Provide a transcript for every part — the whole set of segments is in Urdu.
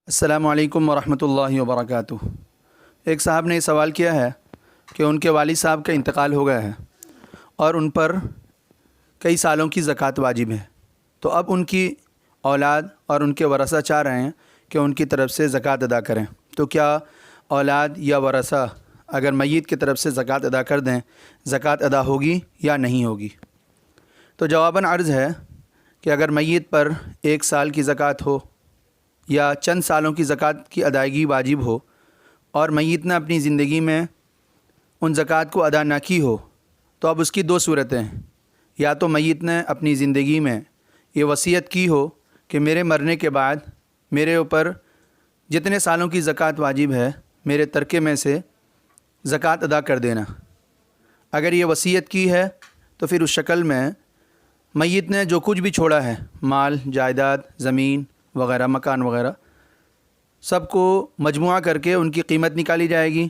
السلام علیکم ورحمۃ اللہ وبرکاتہ۔ ایک صاحب نے سوال کیا ہے کہ ان کے والد صاحب کا انتقال ہو گیا ہے اور ان پر کئی سالوں کی زکوٰۃ واجب ہے، تو اب ان کی اولاد اور ان کے ورثہ چاہ رہے ہیں کہ ان کی طرف سے زکوٰۃ ادا کریں، تو کیا اولاد یا ورثہ اگر میت کی طرف سے زکوٰۃ ادا کر دیں زکوٰۃ ادا ہوگی یا نہیں ہوگی؟ تو جواباً عرض ہے کہ اگر میت پر 1 سال کی زکوٰۃ ہو یا چند سالوں کی زکوٰۃ کی ادائیگی واجب ہو اور میت نے اپنی زندگی میں ان زکوٰۃ کو ادا نہ کی ہو، تو اب اس کی 2 صورتیں ہیں۔ یا تو میت نے اپنی زندگی میں یہ وصیت کی ہو کہ میرے مرنے کے بعد میرے اوپر جتنے سالوں کی زکوٰۃ واجب ہے میرے ترکے میں سے زکوٰۃ ادا کر دینا۔ اگر یہ وصیت کی ہے تو پھر اس شکل میں میت نے جو کچھ بھی چھوڑا ہے، مال، جائیداد، زمین وغیرہ، مکان وغیرہ، سب کو مجموعہ کر کے ان کی قیمت نکالی جائے گی،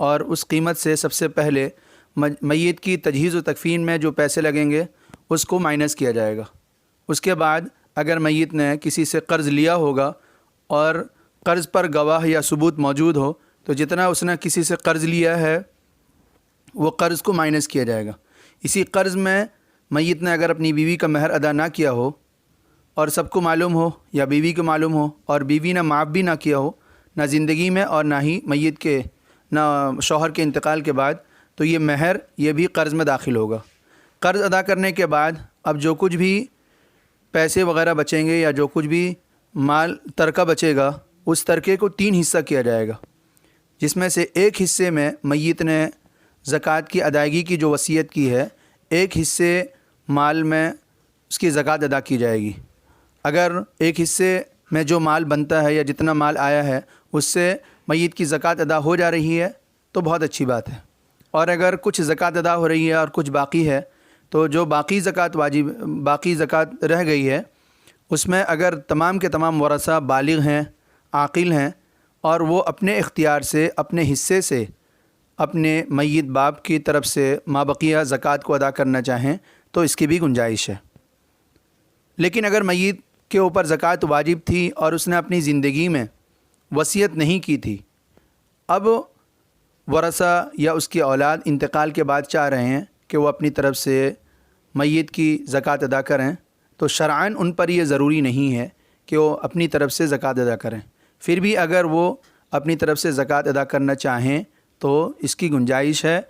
اور اس قیمت سے سب سے پہلے میت کی تجہیز و تکفین میں جو پیسے لگیں گے اس کو مائنس کیا جائے گا۔ اس کے بعد اگر میت نے کسی سے قرض لیا ہوگا اور قرض پر گواہ یا ثبوت موجود ہو تو جتنا اس نے کسی سے قرض لیا ہے وہ قرض کو مائنس کیا جائے گا۔ اسی قرض میں میت نے اگر اپنی بیوی کا مہر ادا نہ کیا ہو اور سب کو معلوم ہو یا بیوی کو معلوم ہو اور بیوی نے معاف بھی نہ کیا ہو، نہ زندگی میں اور نہ ہی میت کے نہ شوہر کے انتقال کے بعد، تو یہ مہر یہ بھی قرض میں داخل ہوگا۔ قرض ادا کرنے کے بعد اب جو کچھ بھی پیسے وغیرہ بچیں گے یا جو کچھ بھی مال ترکہ بچے گا اس ترکے کو 3 حصہ کیا جائے گا، جس میں سے ایک حصے میں میت نے زکوٰۃ کی ادائیگی کی جو وصیت کی ہے، ایک حصے مال میں اس کی زکوٰۃ ادا کی جائے گی۔ اگر ایک حصے میں جو مال بنتا ہے یا جتنا مال آیا ہے اس سے میت کی زکوٰۃ ادا ہو جا رہی ہے تو بہت اچھی بات ہے، اور اگر کچھ زکوٰۃ ادا ہو رہی ہے اور کچھ باقی ہے تو جو باقی زکوٰۃ رہ گئی ہے اس میں اگر تمام کے تمام ورثہ بالغ ہیں، عاقل ہیں، اور وہ اپنے اختیار سے اپنے حصے سے اپنے میت باپ کی طرف سے مابقیہ زکوٰۃ کو ادا کرنا چاہیں تو اس کی بھی گنجائش ہے۔ لیکن اگر میت کے اوپر زکوٰۃ واجب تھی اور اس نے اپنی زندگی میں وصیت نہیں کی تھی، اب ورثہ یا اس کی اولاد انتقال کے بعد چاہ رہے ہیں کہ وہ اپنی طرف سے میت کی زکوٰۃ ادا کریں، تو شرعاً ان پر یہ ضروری نہیں ہے کہ وہ اپنی طرف سے زکوٰۃ ادا کریں۔ پھر بھی اگر وہ اپنی طرف سے زکوٰۃ ادا کرنا چاہیں تو اس کی گنجائش ہے